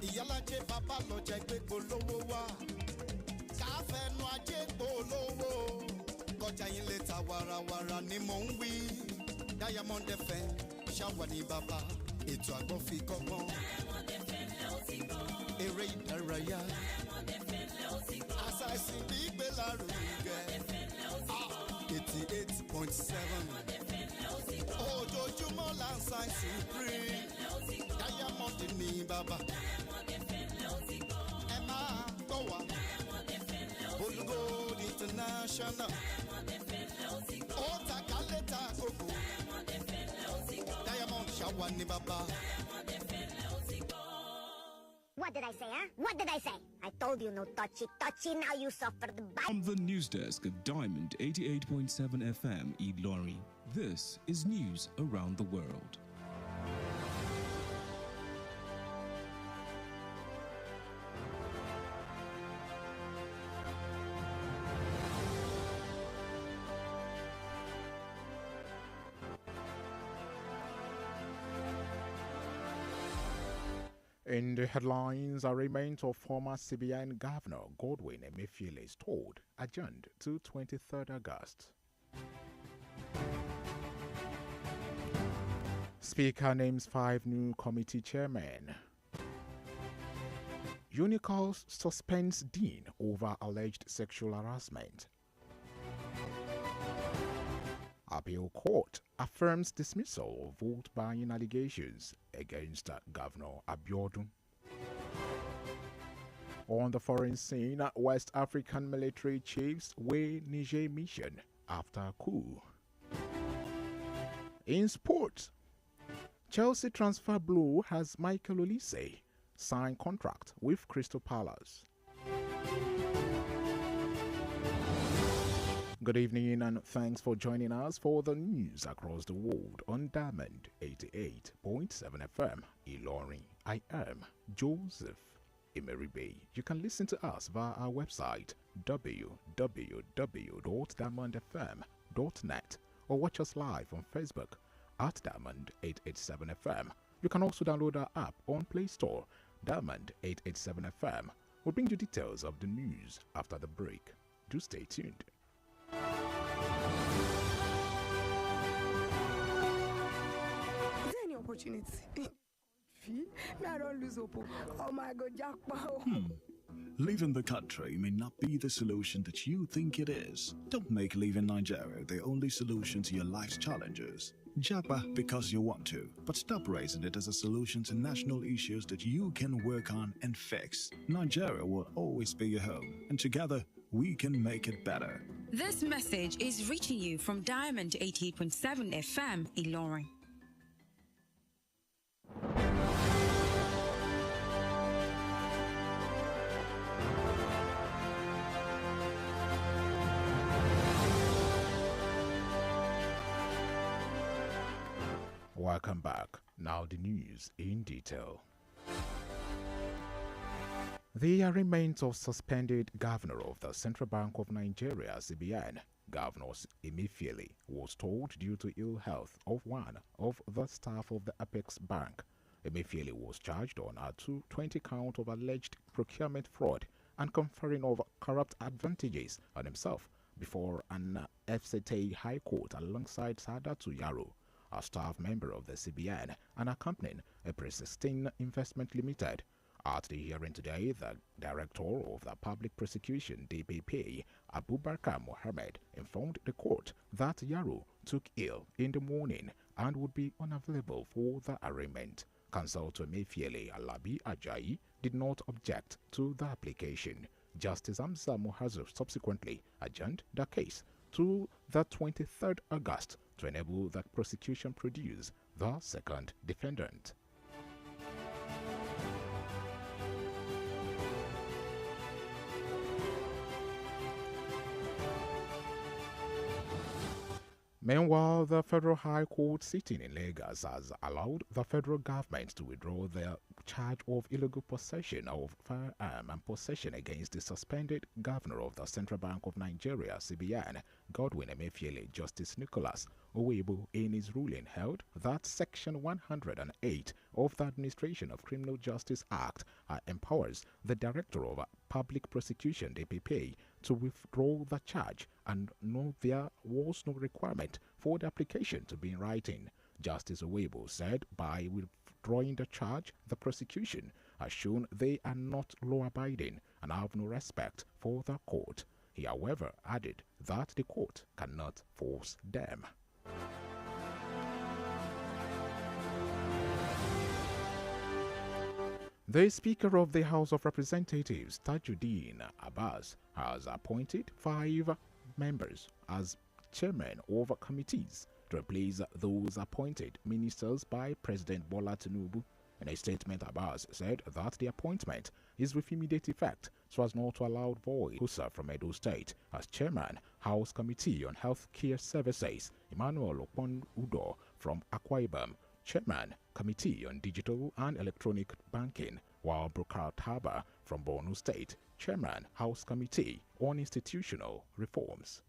Ìyálàjẹ bàbá lọ́jà gbé polówó wá. Káfẹ́nu ajé polówó. Kọjá yín lè ta warawara ni mò ń wí. Diamond FM ṣàwà ní bàbá. Ètò àgbọ̀ fi kọ́gbọ́n. Diamond FM lẹ́ ó ti gbọ́. Eré ìdárayá. Diamond FM lẹ́ ó ti gbọ́. Àṣà ìsìn bí gbé lárugẹ. Diamond FM lẹ́ ó ti gbọ́. 88.7. Diamond FM lẹ́ ó ti gbọ́. Ojoojúmọ́ là ń ṣàìsìn pírí. Diamond ní bàbá. Diamond FM lẹ́ ó ti gbọ́. Ẹ máa gbọ́ wá. Diamond FM lẹ́ ó ti gbọ́. Olúgold International. Diamond FM lẹ́ ó ti gbọ́. Ó ta kálẹ̀ ta kókó. Diamond FM lẹ́ ó ti gbọ́. Diamond ṣàwà ní bàbá. Diamond FM lẹ́ ó ti gbọ́. What did I say, huh? What did I say? I told you no touchy, now you suffer the bite. On the news desk of Diamond 88.7 FM, Iroyin, this is news around the world. In the headlines, a remains of former CBN Governor Godwin Emefiele is told adjourned to 23rd August. Speaker names 5 new committee chairmen. Unicals suspends Dean over alleged sexual harassment. Appeal Court affirms dismissal of vote buying allegations against Governor Abiodun. On the foreign scene, West African military chiefs weigh Niger mission after coup. In sports, Chelsea transfer blow has Michael Olise sign contract with Crystal Palace. Good evening and thanks for joining us for the news across the world on Diamond 88.7 FM, Iroyin. I am Joseph Emeribe. You can listen to us via our website www.diamondfm.net or watch us live on Facebook at Diamond 887 FM. You can also download our app on Play Store, Diamond 887 FM. We'll bring you details of the news after the break. Do stay tuned. Is there any opportunity? I don't lose hope. Oh my God, jackpot. Leaving the country may not be the solution that you think it is. Don't make leaving Nigeria the only solution to your life's challenges. Japa because you want to, but stop raising it as a solution to national issues that you can work on and fix. Nigeria will always be your home, and together we can make it better. This message is reaching you from Diamond 88.7 FM, Iroyin. Welcome back. Now the news in detail. The remains of suspended governor of the Central Bank of Nigeria, CBN, Governor Emefiele, was told due to ill health of one of the staff of the Apex Bank. Emefiele was charged on a 220 count of alleged procurement fraud and conferring of corrupt advantages on himself before an FCT High Court alongside Sadatu Yaro, a staff member of the CBN and accompanying a Pre-16 Investment Limited. At the hearing today, the director of the Public Prosecution DPP, Abubakar Mohammed, informed the court that Yaro took ill in the morning and would be unavailable for the arraignment. Counsel to Emefiele Alabi Ajayi did not object to the application. Justice Hamza Muhazu subsequently adjourned the case to the 23rd August to enable the prosecution produce the second defendant. Meanwhile, the Federal High Court sitting in Lagos has allowed the federal government to withdraw their charge of illegal possession of firearm and possession against the suspended governor of the Central Bank of Nigeria, CBN, Godwin Emefiele. Justice Nicholas Owebo, in his ruling, held that Section 108 of the Administration of Criminal Justice Act empowers the Director of Public Prosecution, DPP, to withdraw the charge, and there was no requirement for the application to be in writing. Justice Owebo said by withdrawing the charge, the prosecution has shown they are not law-abiding and have no respect for the court. He, however, added that the court cannot force them. The Speaker of the House of Representatives, Tajuddin Abbas, has appointed 5 members as chairmen of committees to replace those appointed ministers by President Bola Tinubu. In a statement, Abbas said that the appointment is with immediate effect so as not to allow Boy Husa from Edo State as chairman, House Committee on Health Care Services, Emmanuel Okpon Udo from Akwa Ibom, chairman, Committee on Digital and Electronic Banking, while Brokar Taba from Borno State, chairman, House Committee on Institutional Reforms.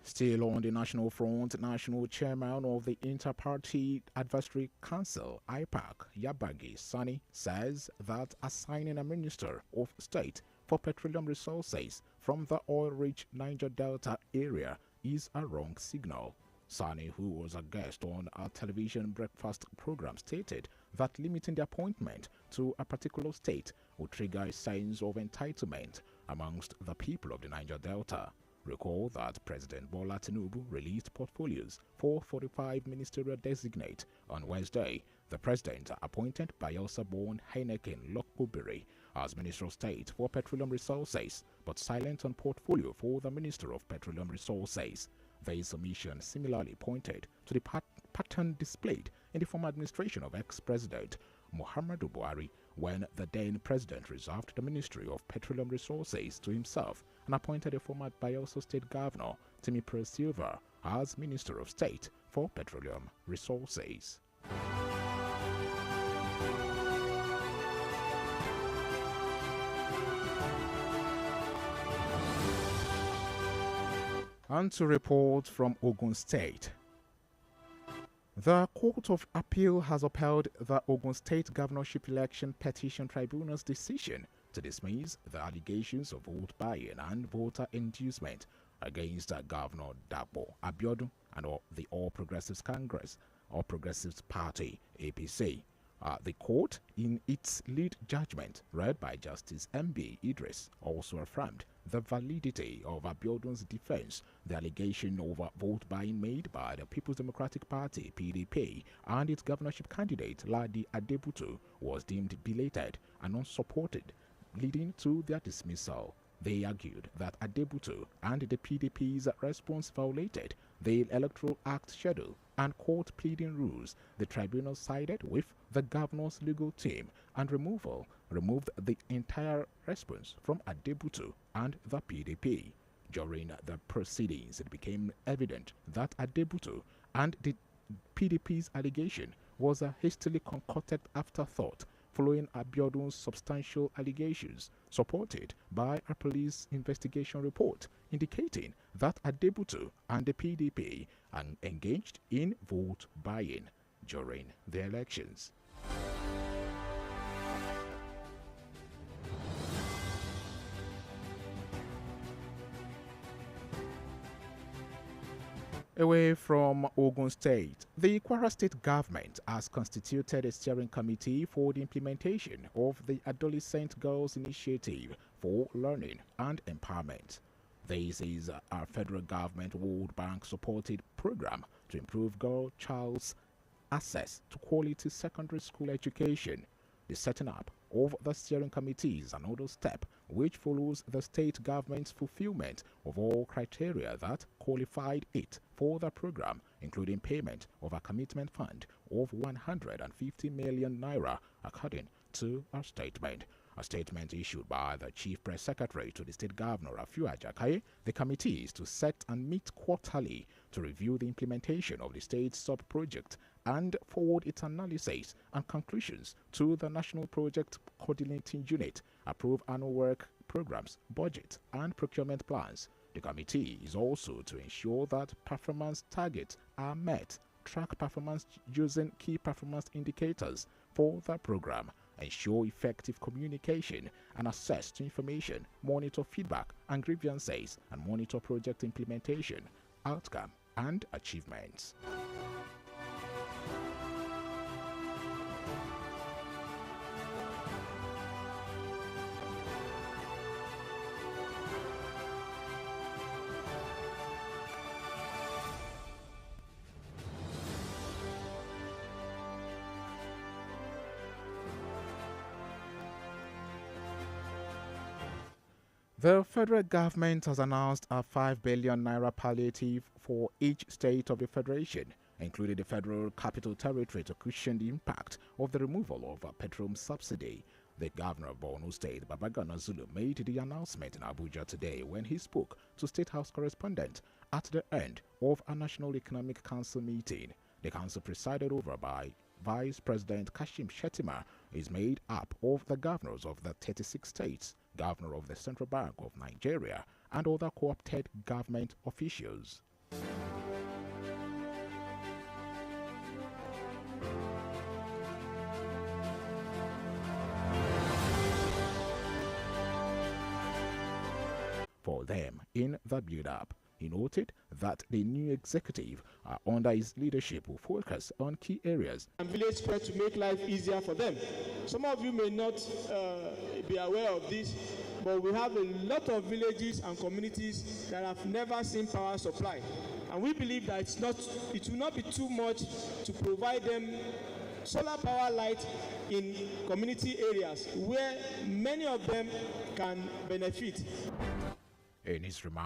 Still on the national front, national chairman of the Inter-Party Advisory Council, IPAC, Yabagi Sani, says that assigning a Minister of State for Petroleum Resources from the oil-rich Niger Delta area is a wrong signal. Sani, who was a guest on a television breakfast program, stated that limiting the appointment to a particular state would trigger a sense of entitlement amongst the people of the Niger Delta. Recall that President Bola Tinubu released portfolios for 45 ministerial designate on Wednesday. The president appointed Bayelsa-born Heineken Lokpobiri as Minister of State for Petroleum Resources, but silent on portfolio for the Minister of Petroleum Resources. This omission similarly pointed to the pattern displayed in the former administration of ex-president Muhammadu Buhari, when the then president reserved the Ministry of Petroleum Resources to himself and appointed a former Bayelsa State Governor, Timi Silva, as Minister of State for Petroleum Resources. And to report from Ogun State. The Court of Appeal has upheld the Ogun State Governorship Election Petition Tribunal's decision to dismiss the allegations of vote buying and voter inducement against Governor Dapo Abiodun and the All Progressives Congress, All Progressives Party, APC. The court, in its lead judgment, read by Justice M.B. Idris, also affirmed the validity of Abiodun's defense. The allegation of vote buying made by the People's Democratic Party, PDP, and its governorship candidate, Ladi Adebutu, was deemed belated and unsupported, leading to their dismissal. They argued that Adebutu and the PDP's response violated the Electoral Act schedule and court pleading rules. The tribunal sided with the governor's legal team and removed the entire response from Adebutu and the PDP. During the proceedings, it became evident that Adebutu and the PDP's allegation was a hastily concocted afterthought following Abiodun's substantial allegations, supported by a police investigation report indicating that Adebutu and the PDP are engaged in vote buying during the elections. Away from Ogun State, the Kwara State government has constituted a steering committee for the implementation of the Adolescent Girls Initiative for Learning and Empowerment. This is a federal government World Bank supported program to improve child's access to quality secondary school education. The setting up of the steering committee is another step which follows the state government's fulfillment of all criteria that qualified it for the program, including payment of a commitment fund of 150 million naira, according to a statement. A statement issued by the Chief Press Secretary to the State Governor, Agbaye, the committee is to set and meet quarterly to review the implementation of the state's sub-project and forward its analysis and conclusions to the National Project Coordinating Unit, approve annual work programs, budget, and procurement plans. The committee is also to ensure that performance targets are met, track performance using key performance indicators for the program, ensure effective communication and access to information, monitor feedback and grievances, and monitor project implementation, outcome, and achievements. The federal government has announced a 5 billion naira palliative for each state of the federation, including the Federal Capital Territory, to cushion the impact of the removal of a petrol subsidy. The governor of Borno State, Babagana Zulu, made the announcement in Abuja today when he spoke to State House correspondents at the end of a National Economic Council meeting. The council, presided over by Vice President Kashim Shettima, is made up of the governors of the 36 states, governor of the Central Bank of Nigeria, and other co-opted government officials. For them, in the build-up, he noted that the new executive under his leadership will focus on key areas and village spread to make life easier for them. Some of you may not be aware of this, but we have a lot of villages and communities that have never seen power supply, and we believe that it will not be too much to provide them solar power light in community areas where many of them can benefit. In his remarks,